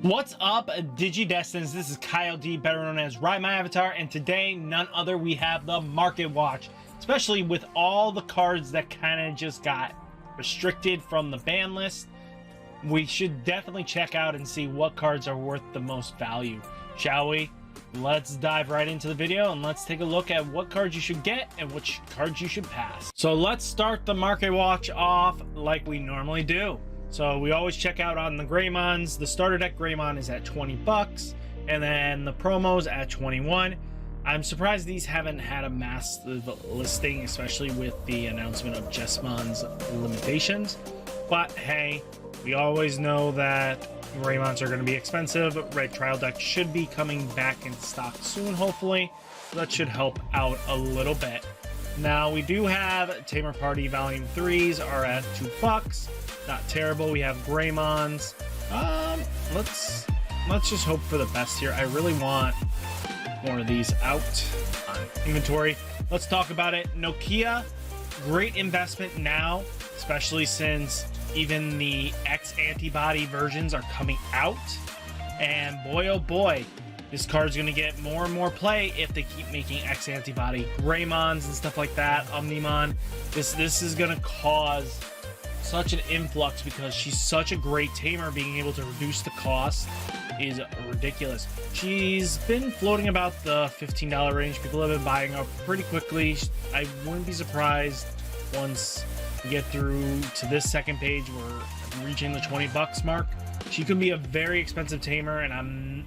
What's up, Digidestins? This is Kyle D, better known as Ridemyavatar, and today, none other, we have the Market Watch. Especially with all the cards that kind of just got restricted from the ban list, we should definitely check out and see what cards are worth the most value. Shall we? Let's dive right into the video and let's take a look at what cards you should get and which cards you should pass. So let's start the Market Watch off like we normally do. So we always check out on the Greymons. The starter deck Greymon is at 20 bucks, and then the promos at 21. I'm surprised these haven't had a massive listing, especially with the announcement of Jesmon's limitations. But hey, we always know that Greymons are going to be expensive. Red Trial deck should be coming back in stock soon, hopefully. That should help out a little bit. Now we do have Tamer Party Volume 3s are at 2 bucks. Not terrible. We have Greymons. Let's just hope for the best here. I really want more of these out on inventory. Let's talk about it. Nokia, great investment now, especially since even the X antibody versions are coming out. And boy, oh boy, this card's going to get more and more play if they keep making X antibody Greymons and stuff like that. Omnimon. This is going to cause such an influx because she's such a great tamer. Being able to reduce the cost is ridiculous. She's been floating about the $15 range. People have been buying up pretty quickly. I wouldn't be surprised once we get through to this second page, we're reaching the 20 bucks mark. She could be a very expensive tamer, and I'm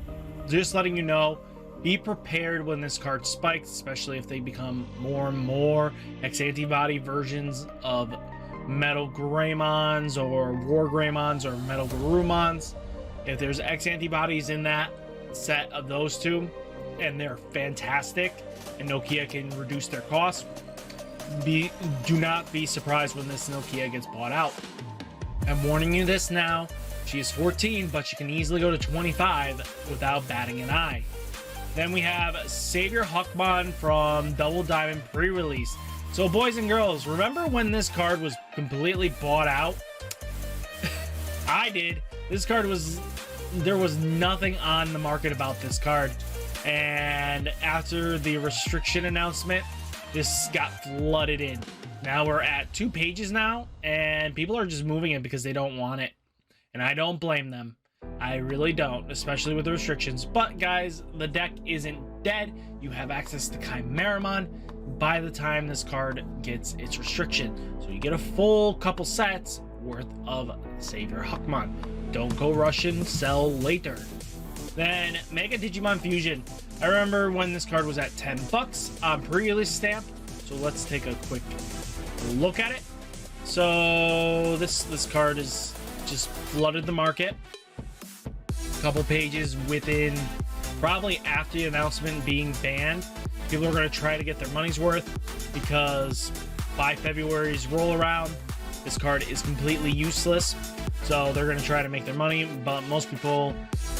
just letting you know, be prepared when this card spikes, especially if they become more and more X antibody versions of Metal Greymons or War Greymons or Metal Garurumons. If there's X antibodies in that set of those two and they're fantastic and Nokia can reduce their cost, do not be surprised when this Nokia gets bought out. I'm warning you this now. She is 14, but she can easily go to 25 without batting an eye. Then we have Savior Huckmon from Double Diamond pre-release. So boys and girls, remember when this card was completely bought out? I did. This card there was nothing on the market about this card. And after the restriction announcement, this got flooded in. Now we're at 2 pages now, and people are just moving it because they don't want it. And I don't blame them. I really don't, especially with the restrictions. But guys, the deck isn't dead. You have access to Chimeramon by the time this card gets its restriction. So you get a full couple sets worth of Savior Huckmon. Don't go rushing, sell later. Then Mega Digimon Fusion. I remember when this card was at 10 bucks on pre-release stamp. So let's take a quick look at it. So this card is just flooded the market. A couple pages within, probably after the announcement being banned, people are going to try to get their money's worth because by February's roll around, this card is completely useless. So they're going to try to make their money, but most people,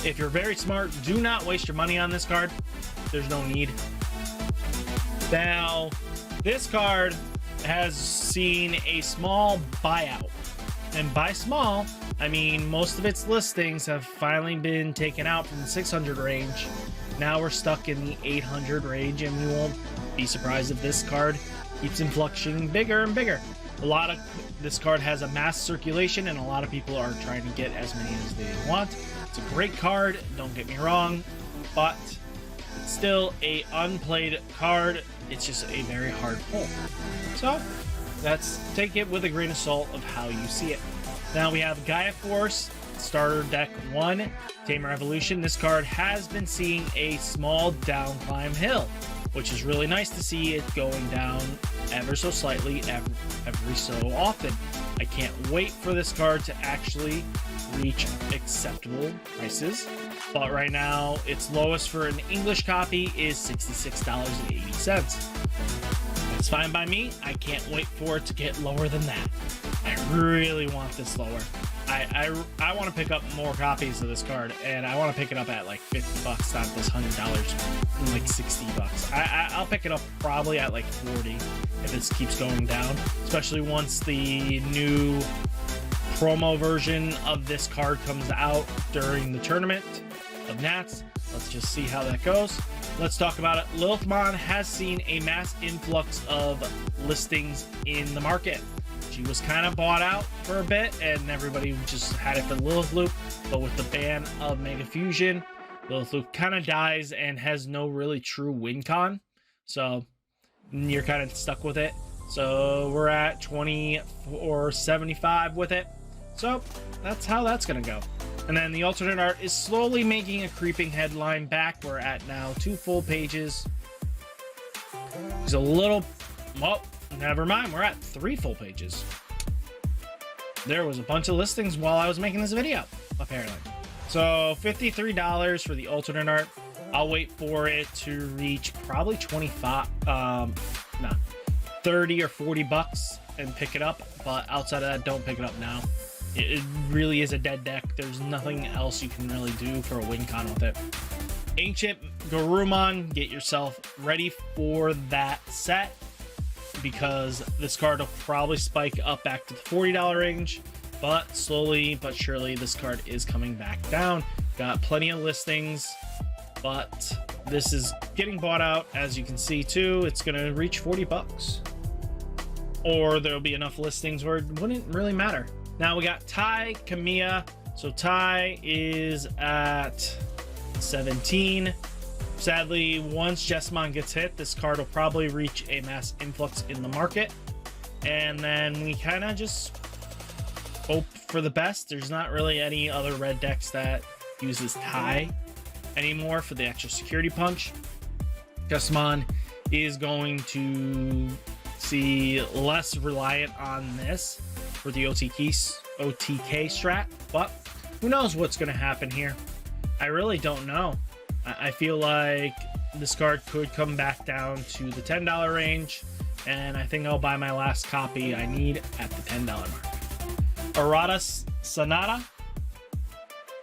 if you're very smart, do not waste your money on this card. There's no need. Now, this card has seen a small buyout. And by small, I mean most of its listings have finally been taken out from the 600 range. Now we're stuck in the 800 range, and we won't be surprised if this card keeps influxing bigger and bigger. This card has a mass circulation, and a lot of people are trying to get as many as they want. It's a great card, don't get me wrong, but it's still a unplayed card. It's just a very hard pull. So take it with a grain of salt of how you see it. Now we have Gaia Force, starter deck 1, Tamer Evolution. This card has been seeing a small down climb hill, which is really nice to see it going down ever so slightly every so often. I can't wait for this card to actually reach acceptable prices. But right now, its lowest for an English copy is $66.80. That's fine by me. I can't wait for it to get lower than that. I really want this lower. I want to pick up more copies of this card, and I want to pick it up at like 50 bucks, not this $100, like 60 bucks. I'll pick it up probably at like 40 if this keeps going down, especially once the new promo version of this card comes out during the tournament of Nats. Let's just see how that goes. Let's talk about it. Lilithmon has seen a mass influx of listings in the market. She was kind of bought out for a bit, and everybody just had it for Lilithloop. But with the ban of Mega Fusion, Lilithloop kind of dies and has no really true win con. So you're kind of stuck with it. So we're at 24.75 with it. So that's how that's going to go. And then the alternate art is slowly making a creeping headline back. We're at now 2 full pages. There's a little... Well, never mind. We're at 3 full pages. There was a bunch of listings while I was making this video, apparently. So $53 for the alternate art. I'll wait for it to reach probably 30 or 40 bucks and pick it up. But outside of that, don't pick it up now. It really is a dead deck. There's nothing else you can really do for a win con with it. Ancient Garurumon, get yourself ready for that set, because this card will probably spike up back to the $40 range, but slowly but surely this card is coming back down. Got plenty of listings, but this is getting bought out, as you can see too. It's gonna reach 40 bucks, or there'll be enough listings where it wouldn't really matter. Now we got Tai Kamiya. So Tai is at 17. Sadly, once Jessamon gets hit, this card will probably reach a mass influx in the market. And then we kind of just hope for the best. There's not really any other red decks that uses Tai anymore for the extra security punch. Jessamon is going to see less reliant on this for the OTK strat, but who knows what's going to happen here. I really don't know. I feel like this card could come back down to the $10 range, and I think I'll buy my last copy I need at the $10 mark. Arata Sonata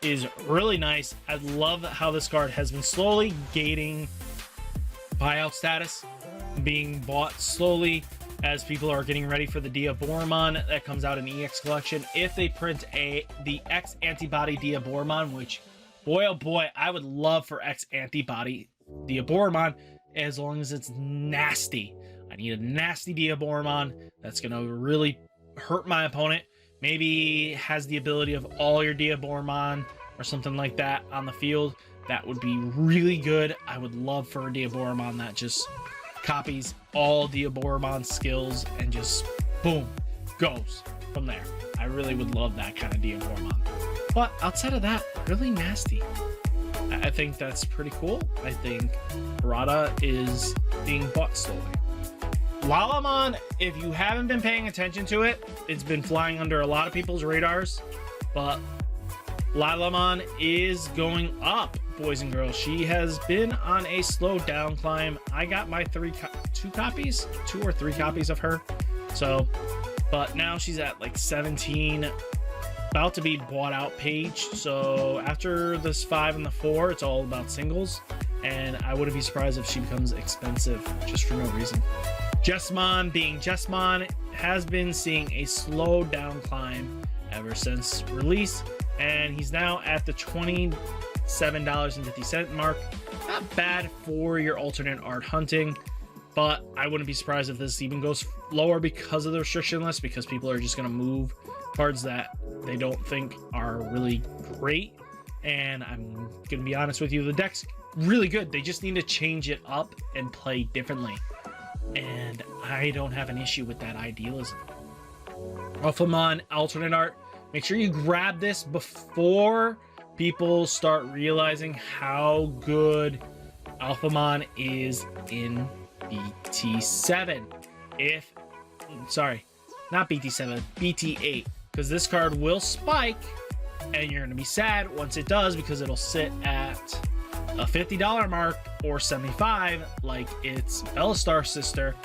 is really nice. I love how this card has been slowly gaining buyout status, being bought slowly as people are getting ready for the Diaboromon that comes out in EX collection. If they print the X antibody Diaboromon, which boy oh boy, I would love for X antibody Diaboromon, as long as it's nasty. I need a nasty Diaboromon that's gonna really hurt my opponent. Maybe has the ability of all your Diaboromon or something like that on the field. That would be really good. I would love for a Diaboromon that just copies all Diaboromon skills and just boom, goes from there. I really would love that kind of Diaboromon. But outside of that, really nasty. I think that's pretty cool. I think Arata is being bought slowly. Lilithmon, if you haven't been paying attention to it, it's been flying under a lot of people's radars, but Lilithmon is going up, boys and girls. She has been on a slow down climb. I got my 2 or 3 copies of her. So, but now she's at like 17, about to be bought out page. So after this 5 and the 4, it's all about singles. And I wouldn't be surprised if she becomes expensive just for no reason. Jessamon, being Jessamon, has been seeing a slow down climb ever since release. And he's now at the $27.50 mark. Not bad for your alternate art hunting, but I wouldn't be surprised if this even goes lower because of the restriction list, because people are just going to move cards that they don't think are really great. And I'm going to be honest with you, the deck's really good. They just need to change it up and play differently. And I don't have an issue with that idealism. Alphamon alternate art. Make sure you grab this before people start realizing how good Alphamon is in BT7. Not BT7, BT8. Because this card will spike, and you're going to be sad once it does, because it'll sit at a $50 mark or $75 like its Bellastar sister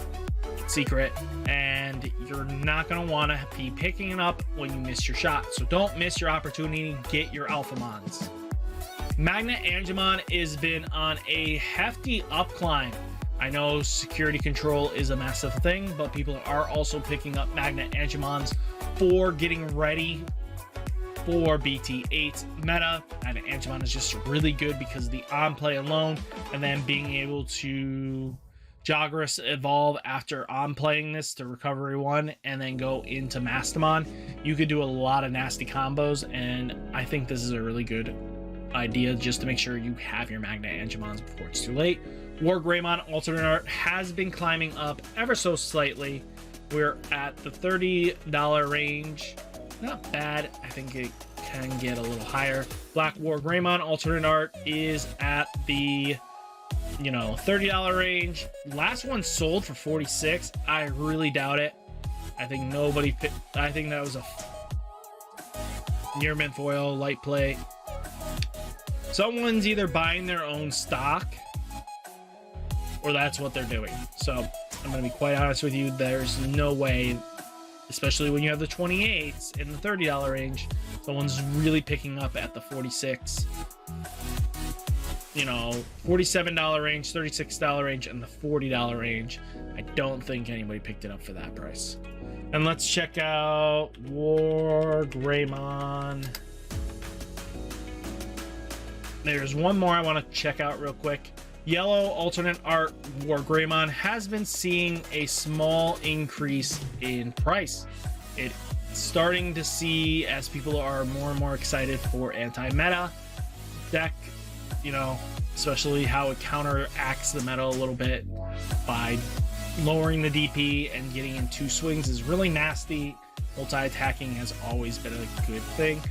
secret, and you're not going to want to be picking it up when you miss your shot. So don't miss your opportunity. Get your Alphamons. Magna Angemon has been on a hefty up climb. I know security control is a massive thing, but people are also picking up Magna Angemons for getting ready for BT8 meta. And Angemon is just really good because of the on play alone, and then being able to Jagras evolve after on playing this to Recovery 1 and then go into Mastamon. You could do a lot of nasty combos, and I think this is a really good idea just to make sure you have your Magna Angemons before it's too late. War Greymon alternate art has been climbing up ever so slightly. We're at the $30 range. Not bad. I think it can get a little higher. Black War Greymon alternate art is at the $30 range. Last one sold for 46. I really doubt it. I think nobody I think that was a near mint foil light play. Someone's either buying their own stock or that's what they're doing. So I'm gonna be quite honest with you, there's no way, especially when you have the 28s in the $30 range, someone's really picking up at the 46, $47 range, $36 range, and the $40 range. I don't think anybody picked it up for that price. And let's check out War Greymon. There's one more I want to check out real quick. Yellow alternate art War Greymon has been seeing a small increase in price. It's starting to see as people are more and more excited for anti-meta deck, especially how it counteracts the meta a little bit by lowering the DP and getting in 2 swings is really nasty. Multi-attacking has always been a good thing.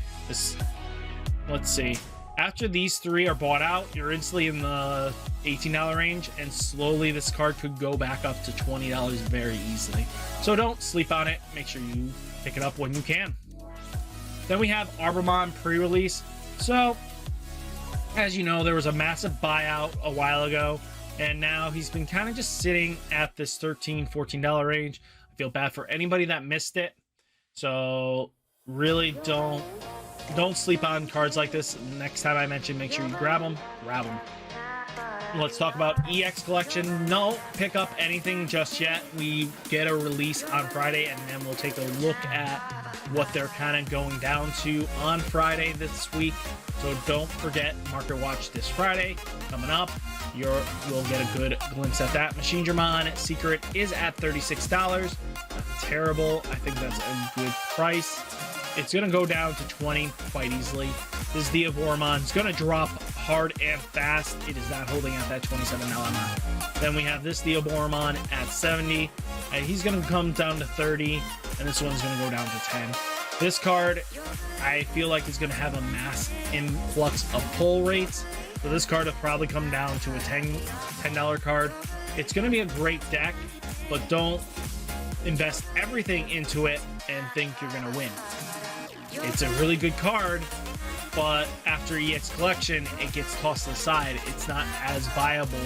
Let's see. After these 3 are bought out, you're instantly in the $18 range, and slowly this card could go back up to $20 very easily. So don't sleep on it. Make sure you pick it up when you can. Then we have Diaboromon pre-release. So, as you know, there was a massive buyout a while ago, and now he's been kind of just sitting at this $13, $14 range. I feel bad for anybody that missed it. So really don't sleep on cards like this. Next time I mention, make sure you grab them. Let's talk about EX collection. No, pick up anything just yet. We get a release on Friday, and then we'll take a look at what they're kind of going down to on Friday this week. So don't forget Market Watch this Friday coming up. We'll get a good glimpse at that. Machine Dramon Secret is at $36. Not terrible. I think that's a good price. It's going to go down to 20 quite easily. This Diaboromon is going to drop hard and fast. It is not holding at that $27 mark. Then we have this Diaboromon at 70. And he's going to come down to 30. And this one's going to go down to 10. This card, I feel like, is going to have a mass influx of pull rates. So this card will probably come down to a $10 card. It's going to be a great deck, but don't invest everything into it and think you're going to win. It's a really good card, but after EX collection, it gets tossed aside. It's not as viable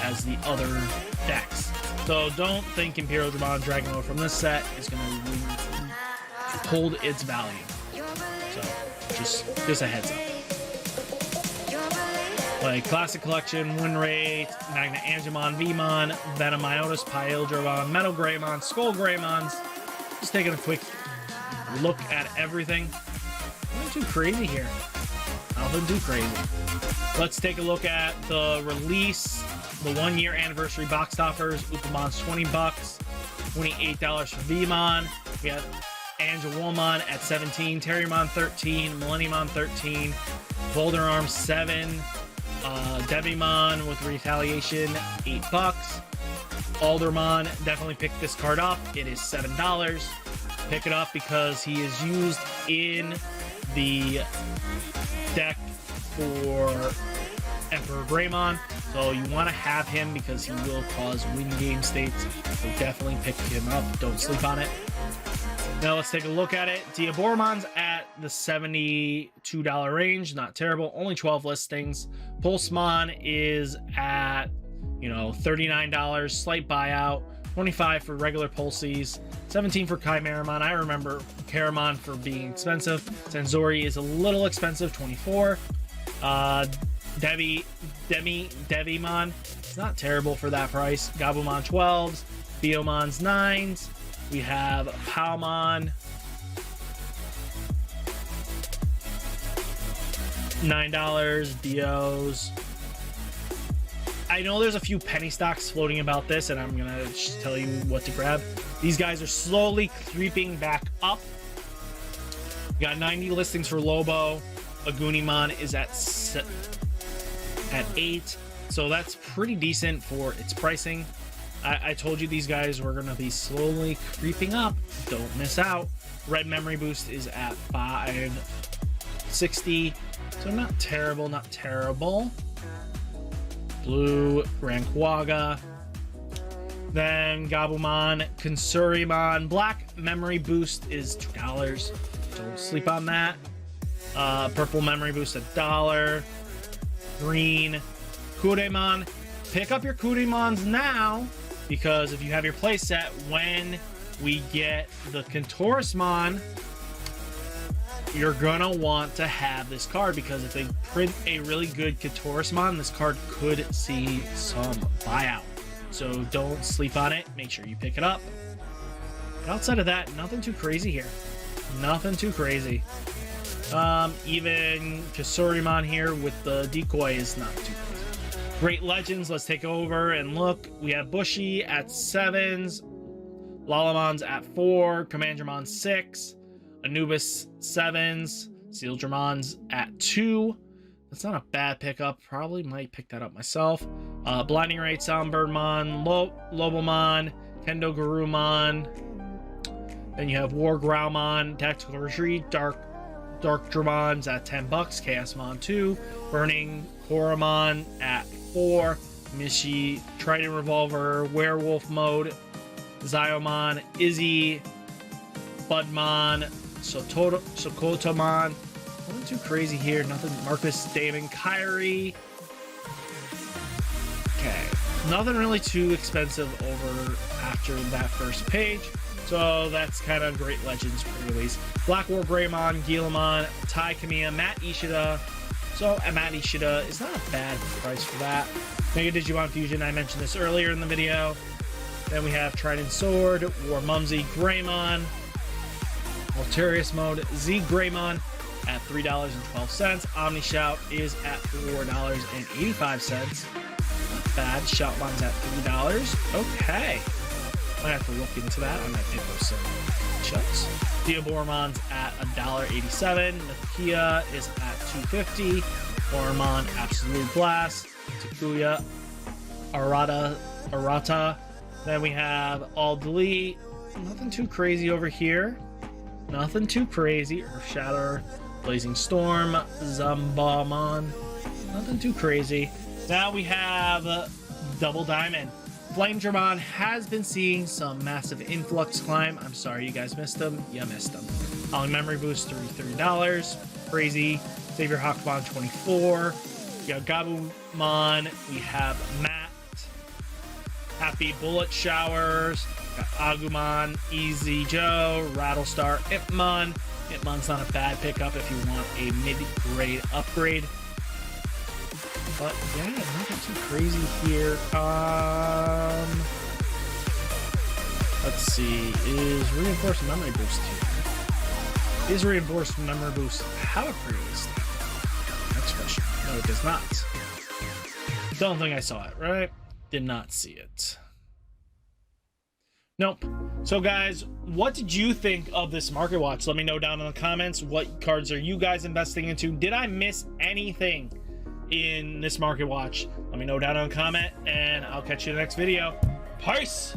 as the other decks. So don't think Imperial Dramon Dragon Lord from this set is going to hold its value. So just a heads up. Like Classic Collection, Win Rate, Magna Angemon, Vmon, Venomiotis, Pyldramon, Metal Greymon, Skull Greymons. Just taking a quick look at everything. Nothing too crazy here. Nothing too crazy. Let's take a look at the release, the 1-year anniversary box toppers. Upamon's $20, $28 for Vmon. We have Angelwomon at 17, Terriermon 13, Millenniumon 13, Boulder Arm 7, Devimon with Retaliation $8. Aldermon, definitely pick this card up. It is $7. Pick it up because he is used in the deck for Emperor Greymon. So you want to have him because he will cause win game states. So definitely pick him up. Don't sleep on it. Now let's take a look at it. Diaboromon's at the $72 range. Not terrible. Only 12 listings. Pulsemon is at, $39. Slight buyout. 25 for regular Pulses. 17 for Chimeramon. I remember Chimeramon for being expensive. Senzori is a little expensive. 24. Devimon. It's not terrible for that price. Gabumon 12s. Biomon's 9s. We have Palmon. $9 Dios. I know there's a few penny stocks floating about this, and I'm gonna just tell you what to grab. These guys are slowly creeping back up. You got 90 listings for Lobo. Agunimon is at 8, so that's pretty decent for its pricing. I told you these guys were gonna be slowly creeping up. Don't miss out. Red Memory Boost is at 560, so not terrible, not terrible. Blue Rankwaga, then Gabumon, Konsurimon. Black Memory Boost is $2. Don't sleep on that. Purple Memory Boost $1. Green Kudemon. Pick up your Kudemons now, because if you have your playset, when we get the Contorismon, you're gonna want to have this card, because if they print a really good Contorismon, this card could see some buyout. So don't sleep on it. Make sure you pick it up. But outside of that, nothing too crazy here. Nothing too crazy. Even Konsurimon here with the decoy is not too crazy. Great Legends, let's take over and look. We have Bushy at 7s, Lalamon's at 4, Commandramon 6, Anubis 7s, Sealdramon's at 2. That's not a bad pickup. Probably might pick that up myself. Blinding Rate, Soundbirdmon, Lobomon, Kendo Garurumon. Then you have War Growlmon, Tactical Retreat, Darkdramon's at $10, Chaosmon 2, Burning Koromon at 4, Mishi, Trident Revolver, Werewolf Mode, Ziomon, Izzy, Budmon, Sokotomon. Nothing too crazy here. Nothing. Marcus, Damon, Kyrie. Okay. Nothing really too expensive over after that first page. So that's kind of Great Legends pre-release. Black War Greymon, Gilamon, Tai Kamiya, Matt Ishida. So Matt Ishida is not a bad price for that. Mega Digimon Fusion, I mentioned this earlier in the video. Then we have Trident Sword, War Mumsy, Greymon, Altarius Mode, Z Greymon at $3.12. Omni Shout is at $4.85. Not bad. Shoutmon's at $3. Okay. I have to look into that. I might pick up some shouts. Diaboromon's at $1.87. Nokia is at $2.50. Oromon, Absolute Blast. Takuya, Arata. Then we have All Delete. Nothing too crazy over here. Nothing too crazy. Earth Shatter, Blazing Storm, Zambamon. Nothing too crazy. Now we have Double Diamond. Flamedramon has been seeing some massive influx climb. I'm sorry you guys missed them. You missed them. Holly Memory Boost, $33. Crazy. Savior Hakumon, $24. We got Gabumon. We have Matt. Happy Bullet Showers. Got Agumon, Easy Joe, Rattlestar, Ipmon. Ipmon's not a bad pickup if you want a mid-grade upgrade. But yeah, nothing too crazy here. Let's see. Is Reinforced Memory Boost here? Is Reinforced Memory Boost have a pre-release? Next question. No, it does not. Don't think I saw it, right? Did not see it. Nope. So guys, what did you think of this Market Watch? Let me know down in the comments. What cards are you guys investing into? Did I miss anything in this Market Watch? Let me know down in the comment, and I'll catch you in the next video. Peace!